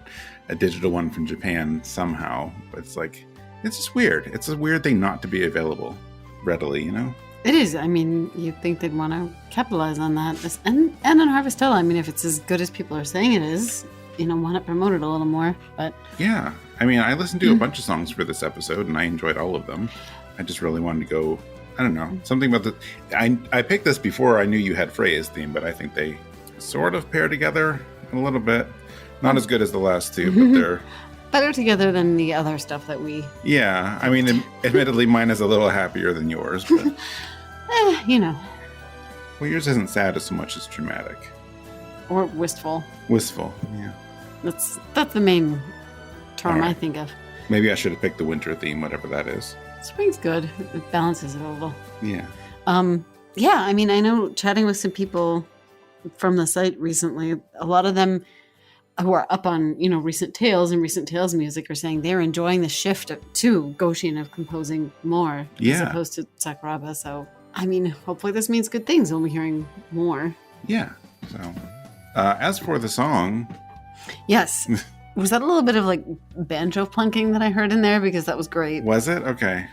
Speaker 1: a digital one from Japan somehow. But it's like, it's just weird. It's a weird thing not to be available readily,
Speaker 2: It is. I mean, you'd think they'd want to capitalize on that. And on Harvestella, I mean, if it's as good as people are saying it is, why not promote it a little more? But
Speaker 1: yeah, I mean, I listened to a bunch of songs for this episode, and I enjoyed all of them. I just really wanted to go, I don't know, something about I picked this before I knew you had Freya's theme, but I think they sort of pair together a little bit. Not as good as the last two, but they're
Speaker 2: better together than the other stuff that we...
Speaker 1: Yeah, I mean, admittedly, mine is a little happier than yours, but... Well, yours isn't sad as much as dramatic.
Speaker 2: Or wistful.
Speaker 1: Wistful, yeah.
Speaker 2: That's the main term
Speaker 1: right.
Speaker 2: I think of.
Speaker 1: Maybe I should have picked the winter theme, whatever that is.
Speaker 2: Spring's good. It balances it a little.
Speaker 1: Yeah.
Speaker 2: Yeah, I mean, I know chatting with some people from the site recently, a lot of them who are up on, recent Tales and recent Tales music are saying they're enjoying the shift to Go Shiina of composing more as opposed to Sakuraba. So, I mean, hopefully this means good things. We'll be hearing more.
Speaker 1: Yeah. So, as for the song...
Speaker 2: Yes. Was that a little bit of like banjo plunking that I heard in there? Because that was great.
Speaker 1: Was it? Okay.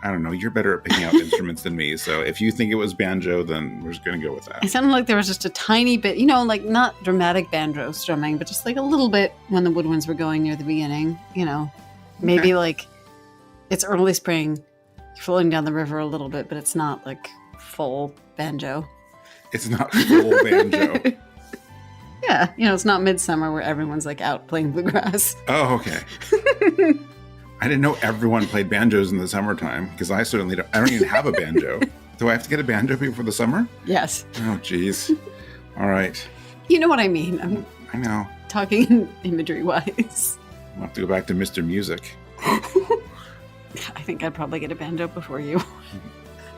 Speaker 1: I don't know. You're better at picking out instruments than me. So if you think it was banjo, then we're just going to go with that.
Speaker 2: It sounded like there was just a tiny bit, like not dramatic banjo strumming, but just like a little bit when the woodwinds were going near the beginning, maybe like it's early spring, you're floating down the river a little bit, but it's not like full banjo.
Speaker 1: It's not full banjo.
Speaker 2: Yeah. It's not midsummer where everyone's like out playing bluegrass.
Speaker 1: Oh, okay. I didn't know everyone played banjos in the summertime, because I certainly don't. I don't even have a banjo. Do I have to get a banjo before the summer?
Speaker 2: Yes.
Speaker 1: Oh, geez. All right.
Speaker 2: You know what I mean.
Speaker 1: I know.
Speaker 2: Talking imagery-wise.
Speaker 1: We'll have to go back to Mr. Music.
Speaker 2: I think I'd probably get a banjo before you.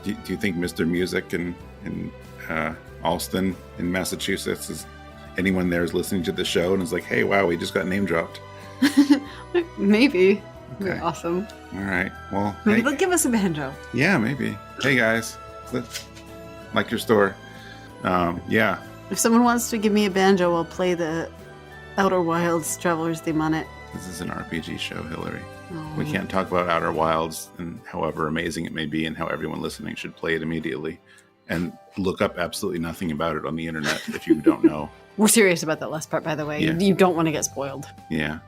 Speaker 1: Do you think Mr. Music in Alston in Massachusetts, is anyone there is listening to the show and is like, hey, wow, we just got name dropped?
Speaker 2: Maybe.
Speaker 1: Okay.
Speaker 2: Awesome.
Speaker 1: All right. Well,
Speaker 2: maybe they'll give us a banjo.
Speaker 1: Yeah, maybe. Hey guys, like your store. Yeah.
Speaker 2: If someone wants to give me a banjo, I'll play the Outer Wilds Traveler's theme on it.
Speaker 1: This is an RPG show, Hilary.
Speaker 2: Oh.
Speaker 1: We can't talk about Outer Wilds and however amazing it may be and how everyone listening should play it immediately. And look up absolutely nothing about it on the internet if you don't know.
Speaker 2: We're serious about that last part, by the way.
Speaker 1: Yeah.
Speaker 2: You don't want to get spoiled.
Speaker 1: Yeah.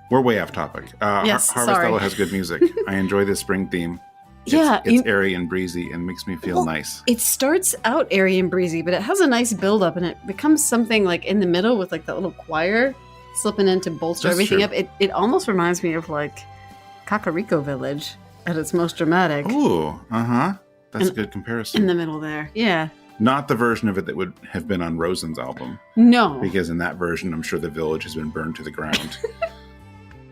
Speaker 1: We're way off topic.
Speaker 2: Yes,
Speaker 1: Harvestella
Speaker 2: sorry.
Speaker 1: has good music. I enjoy this spring theme.
Speaker 2: Yeah,
Speaker 1: It's airy and breezy and makes me feel nice.
Speaker 2: It starts out airy and breezy, but it has a nice build up, and it becomes something like in the middle with like that little choir slipping in to bolster
Speaker 1: That's
Speaker 2: everything
Speaker 1: true.
Speaker 2: up. It almost reminds me of like Kakariko Village at its most dramatic.
Speaker 1: Ooh, uh-huh. That's a good comparison.
Speaker 2: In the middle there. Yeah.
Speaker 1: Not the version of it that would have been on ROZEN's album.
Speaker 2: No.
Speaker 1: Because in that version, I'm sure the village has been burned to the ground.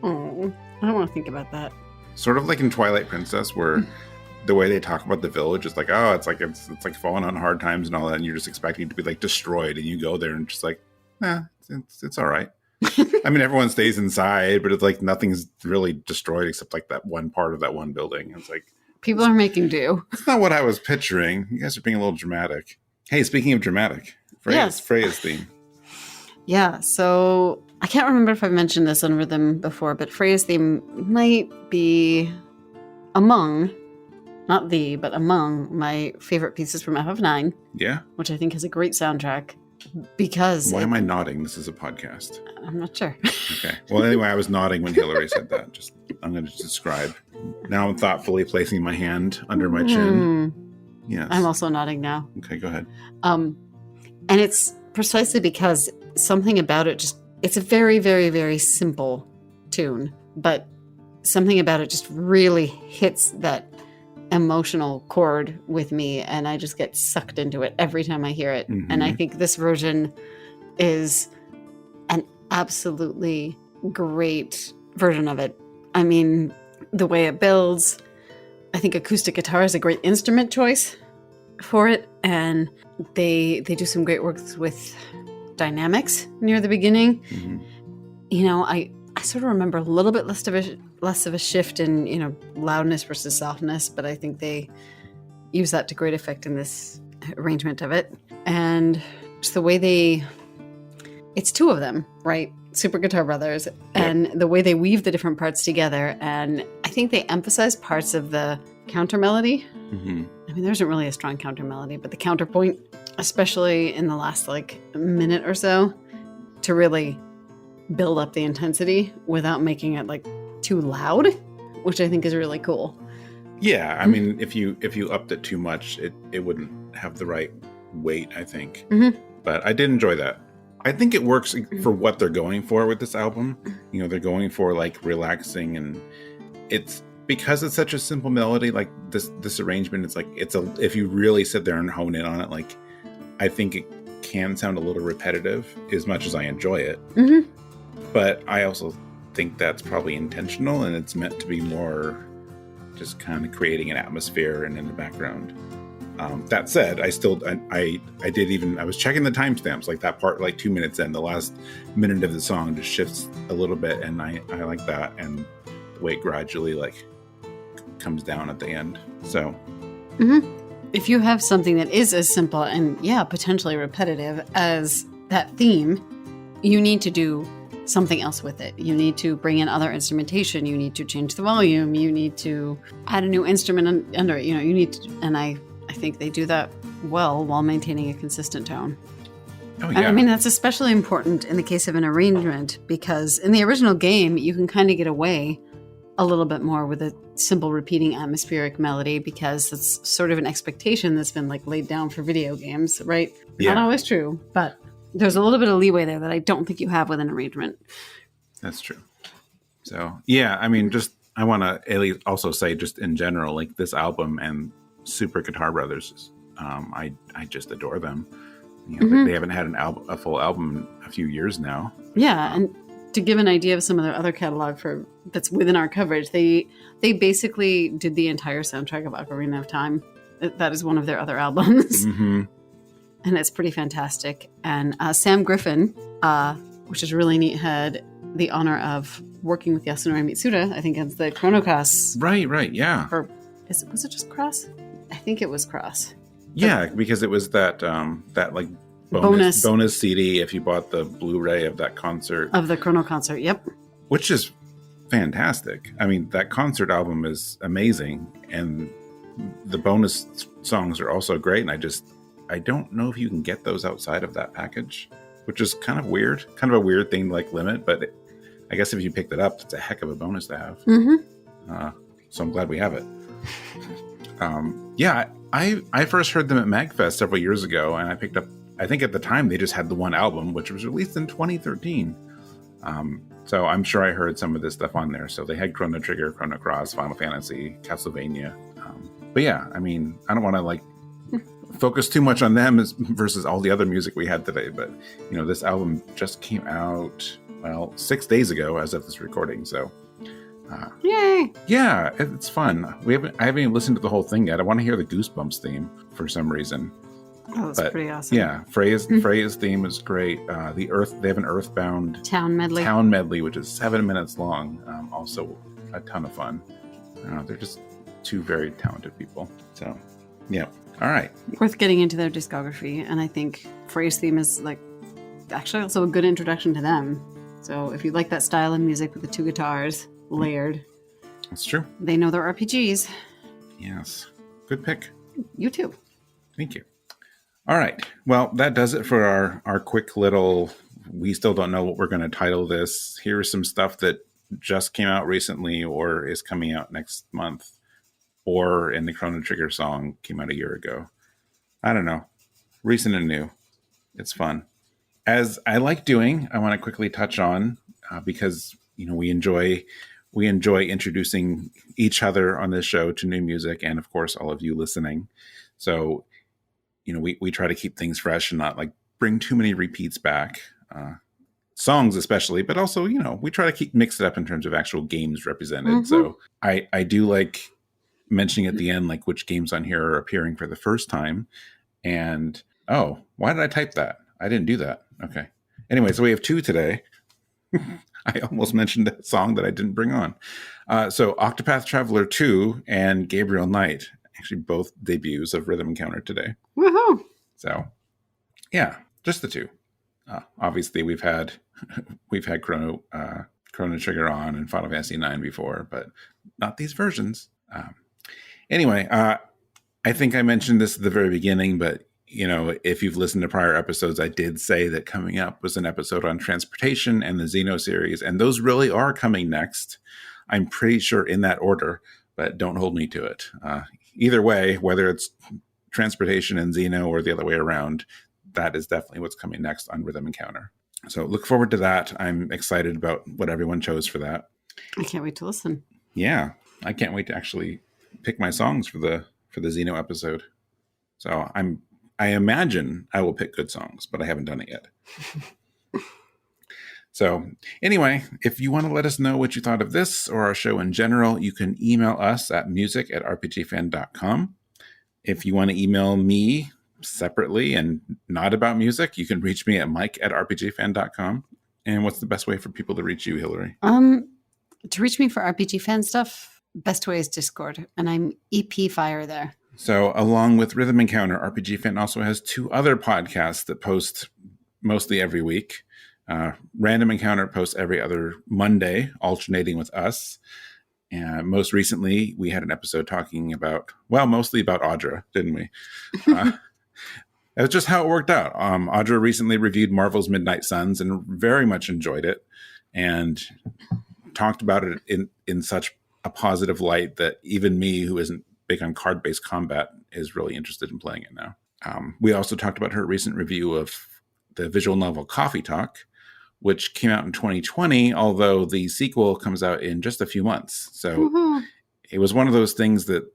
Speaker 2: Oh, I don't want to think about that.
Speaker 1: Sort of like in Twilight Princess, where the way they talk about the village is like, oh, it's like falling on hard times and all that, and you're just expecting it to be like destroyed, and you go there and just like, it's all right. I mean, everyone stays inside, but it's like nothing's really destroyed except like that one part of that one building. It's like
Speaker 2: people are making do.
Speaker 1: That's not what I was picturing. You guys are being a little dramatic. Hey, speaking of dramatic, Freya's theme.
Speaker 2: Yeah, so I can't remember if I've mentioned this on Rhythm before, but Freya's theme might be among, not the, but among my favorite pieces from FF9.
Speaker 1: Yeah?
Speaker 2: Which I think has a great soundtrack because...
Speaker 1: Why am I nodding? This is a podcast.
Speaker 2: I'm not sure.
Speaker 1: Okay. Well, anyway, I was nodding when Hilary said that. I'm going to describe. Now I'm thoughtfully placing my hand under my chin. Yes.
Speaker 2: I'm also nodding now.
Speaker 1: Okay, go ahead.
Speaker 2: And it's precisely because something about it it's a very, very, very simple tune, but something about it just really hits that emotional chord with me, and I just get sucked into it every time I hear it.
Speaker 1: Mm-hmm.
Speaker 2: And I think this version is an absolutely great version of it. I mean, the way it builds, I think acoustic guitar is a great instrument choice for it, and they do some great work with dynamics near the beginning.
Speaker 1: Mm-hmm.
Speaker 2: You know, I sort of remember a little bit less of a shift in, you know, loudness versus softness, but I think they use that to great effect in this arrangement of it. And just the way it's two of them, right? Super Guitar Brothers, and the way they weave the different parts together. And I think they emphasize parts of the counter melody.
Speaker 1: Mm-hmm.
Speaker 2: I mean, there isn't really a strong counter melody, but the counterpoint, especially in the last like minute or so, to really build up the intensity without making it like too loud, which I think is really cool.
Speaker 1: Yeah, I mean, if you upped it too much, it wouldn't have the right weight, I think.
Speaker 2: Mm-hmm.
Speaker 1: But I did enjoy that. I think it works for what they're going for with this album. You know, they're going for like relaxing, and it's because it's such a simple melody. Like this arrangement, it's like if you really sit there and hone in on it, like I think it can sound a little repetitive as much as I enjoy it.
Speaker 2: Mm-hmm.
Speaker 1: But I also think that's probably intentional, and it's meant to be more just kind of creating an atmosphere and in the background. That said, I was checking the timestamps, like that part, like 2 minutes in, the last minute of the song just shifts a little bit, and I like that, and the way it gradually like comes down at the end. So,
Speaker 2: if you have something that is as simple and potentially repetitive as that theme, you need to do something else with it. You need to bring in other instrumentation. You need to change the volume. You need to add a new instrument under it. You know, you need to, and I think they do that well while maintaining a consistent tone.
Speaker 1: oh
Speaker 2: And
Speaker 1: yeah,
Speaker 2: I mean, that's especially important in the case of an arrangement, because in the original game, you can kind of get away a little bit more with a simple repeating atmospheric melody, because that's sort of an expectation that's been like laid down for video games, right?
Speaker 1: Yeah.
Speaker 2: Not always true, but there's a little bit of leeway there that I don't think you have with an arrangement.
Speaker 1: that's true. So yeah, I mean, just I want to also say, just in general, like this album and Super Guitar Brothers, I just adore them. You know, they haven't had a full album in a few years now.
Speaker 2: Yeah, and to give an idea of some of their other catalog that's within our coverage, they basically did the entire soundtrack of Ocarina of Time. That is one of their other albums, and it's pretty fantastic. And Sam Griffin, which is really neat, had the honor of working with Yasunori Mitsuda. I think it's the Chrono Cross.
Speaker 1: Right, yeah.
Speaker 2: Or was it just Cross? I think it was Cross.
Speaker 1: Yeah, because it was that like bonus CD if you bought the Blu-ray of that concert.
Speaker 2: Of the Chrono concert, yep.
Speaker 1: Which is fantastic. I mean, that concert album is amazing, and the bonus songs are also great, and I don't know if you can get those outside of that package, which is kind of weird. Kind of a weird thing to like limit, but I guess if you picked it up, it's a heck of a bonus to have. So I'm glad we have it. Yeah, I first heard them at MagFest several years ago, and I picked up, I think at the time they just had the one album, which was released in 2013. So I'm sure I heard some of this stuff on there. So they had Chrono Trigger, Chrono Cross, Final Fantasy, Castlevania. But yeah, I mean, I don't want to like focus too much on them versus all the other music we had today. But, you know, this album just came out, well, 6 days ago as of this recording. So,
Speaker 2: yay!
Speaker 1: Yeah, it's fun. I haven't even listened to the whole thing yet. I want to hear the Goosebumps theme for some reason.
Speaker 2: Oh, that's pretty awesome.
Speaker 1: Yeah, Freya's theme is great. They have an Earthbound
Speaker 2: Town medley,
Speaker 1: which is 7 minutes long. Also a ton of fun. They're just two very talented people. So, yeah. All right.
Speaker 2: Worth getting into their discography, and I think Freya's theme is like actually also a good introduction to them. So if you like that style of music with the two guitars layered,
Speaker 1: that's true.
Speaker 2: They know their RPGs.
Speaker 1: Yes. Good pick.
Speaker 2: You too.
Speaker 1: Thank you. All right. Well, that does it for our quick little, we still don't know what we're going to title this. Here's some stuff that just came out recently or is coming out next month, or in the Chrono Trigger song came out a year ago. I don't know. Recent and new. It's fun. As I like doing, I want to quickly touch on, because, you know, we enjoy introducing each other on this show to new music, and of course all of you listening. So, you know, we try to keep things fresh and not like bring too many repeats back, songs especially, but also, you know, we try to mix it up in terms of actual games represented. Mm-hmm. So I do like mentioning at the end, like which games on here are appearing for the first time. And, oh, why did I type that? I didn't do that. Okay. Anyway, so we have two today. I almost mentioned a song that I didn't bring on. So Octopath Traveler 2 and Gabriel Knight, actually both debuts of Rhythm Encounter today.
Speaker 2: Woohoo!
Speaker 1: So, yeah, just the two. Obviously, we've had Chrono Trigger on and Final Fantasy 9 before, but not these versions. Anyway, I think I mentioned this at the very beginning, but you know, if you've listened to prior episodes, I did say that coming up was an episode on transportation and the Xeno series, and those really are coming next. I'm pretty sure in that order, but don't hold me to it. Either way, whether it's transportation and Xeno or the other way around, that is definitely what's coming next on Rhythm Encounter. So look forward to that. I'm excited about what everyone chose for that.
Speaker 2: I can't wait to listen.
Speaker 1: Yeah, I can't wait to actually pick my songs for the Xeno episode. So I imagine I will pick good songs, but I haven't done it yet. So anyway, if you want to let us know what you thought of this or our show in general, you can email us at music@rpgfan.com. If you want to email me separately and not about music, you can reach me at mike@rpgfan.com. And what's the best way for people to reach you, Hilary?
Speaker 2: To reach me for RPG fan stuff, best way is Discord, and I'm EP Fire there.
Speaker 1: So along with Rhythm Encounter, RPG Fan also has two other podcasts that post mostly every week. Random Encounter posts every other Monday, alternating with us. And most recently, we had an episode talking about, well, mostly about Audra, didn't we? That's just how it worked out. Audra recently reviewed Marvel's Midnight Suns and very much enjoyed it and talked about it in such a positive light that even me, who isn't big on card-based combat, is really interested in playing it now. We also talked about her recent review of the visual novel Coffee Talk, which came out in 2020, although the sequel comes out in just a few months. So It was one of those things that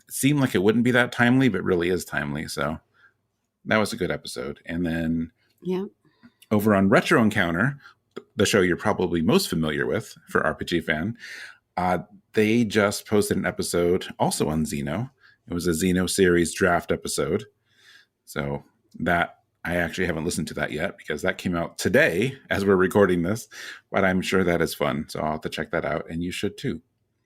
Speaker 1: seemed like it wouldn't be that timely, but really is timely. So that was a good episode. And then over on Retro Encounter, the show you're probably most familiar with for RPG Fan, they just posted an episode also on Xeno. It was a Xeno series draft episode. So that I actually haven't listened to that yet because that came out today as we're recording this, but I'm sure that is fun. So I'll have to check that out, and you should too.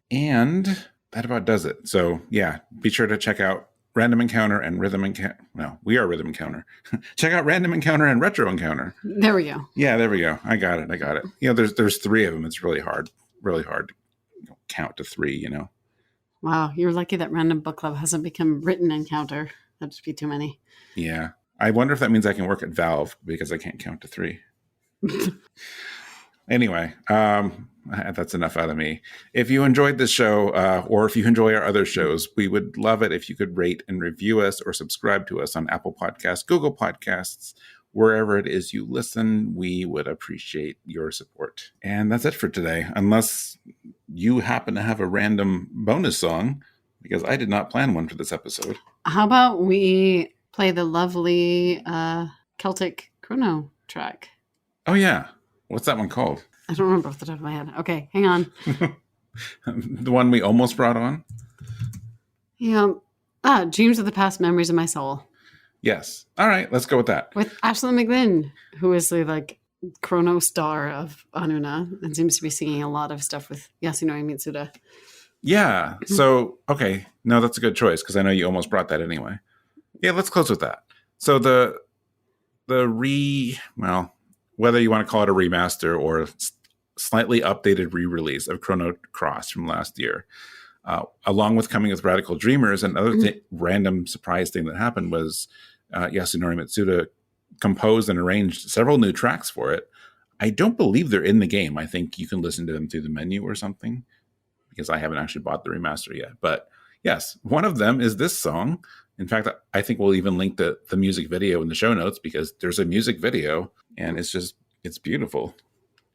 Speaker 1: And that about does it. So yeah, be sure to check out Random Encounter and Rhythm Encounter. Well, we are Rhythm Encounter. Check out Random Encounter and Retro Encounter.
Speaker 2: There we go.
Speaker 1: Yeah, there we go. I got it. You know, there's three of them. It's really hard to count to three, you know.
Speaker 2: Wow, you're lucky that Random Book Club hasn't become Written Encounter. That'd just be too many.
Speaker 1: Yeah. I wonder if that means I can work at Valve because I can't count to three. Anyway, that's enough out of me. If you enjoyed this show, or if you enjoy our other shows, we would love it if you could rate and review us or subscribe to us on Apple Podcasts, Google Podcasts, wherever it is you listen. We would appreciate your support. And that's it for today, unless you happen to have a random bonus song, because I did not plan one for this episode.
Speaker 2: How about we play the lovely Celtic Chrono track?
Speaker 1: Oh, yeah. What's that one called?
Speaker 2: I don't remember off the top of my head. Okay, hang on.
Speaker 1: The one we almost brought on?
Speaker 2: Yeah. Dreams of the Past, Memories of My Soul.
Speaker 1: Yes. All right, let's go with that.
Speaker 2: With Ashley McGlynn, who is the Chrono star of Anuna and seems to be singing a lot of stuff with Yasunori Mitsuda.
Speaker 1: Yeah. So, okay. No, that's a good choice because I know you almost brought that anyway. Yeah, let's close with that. So whether you want to call it a remaster or slightly updated re-release of Chrono Cross from last year, along with coming with Radical Dreamers, and other random surprise thing that happened was Yasunori Mitsuda composed and arranged several new tracks for it. I don't believe they're in the game. I think you can listen to them through the menu or something, because I haven't actually bought the remaster yet. But yes, one of them is this song. In fact, I think we'll even link the music video in the show notes, because there's a music video and it's beautiful.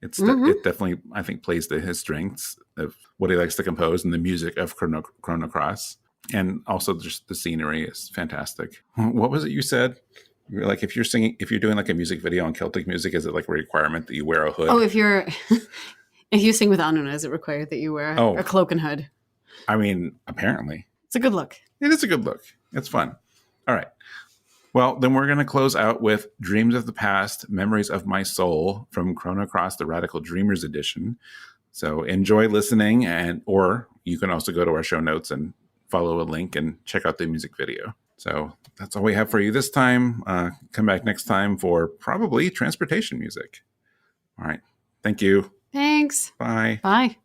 Speaker 1: It definitely, I think, plays to his strengths of what he likes to compose and the music of Chrono Cross. And also just the scenery is fantastic. What was it you said? Like, if you're doing like a music video on Celtic music, is it like a requirement that you wear a hood?
Speaker 2: Oh, if you sing with Anuna, is it required that you wear a cloak and hood?
Speaker 1: I mean, apparently.
Speaker 2: It's a good look.
Speaker 1: It is a good look. It's fun. All right. Well, then we're going to close out with Dreams of the Past, Memories of My Soul from Chrono Cross, the Radical Dreamers edition. So enjoy listening, or you can also go to our show notes and follow a link and check out the music video. So that's all we have for you this time. Come back next time for probably transportation music. All right. Thank you.
Speaker 2: Thanks.
Speaker 1: Bye.
Speaker 2: Bye.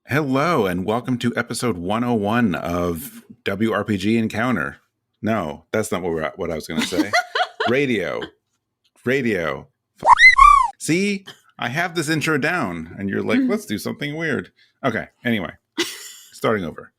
Speaker 1: Hello, and welcome to episode 101 of WRPG Encounter. No, that's not what I was going to say. Radio. See, I have this intro down, and you're like, let's do something weird. Okay, anyway, starting over.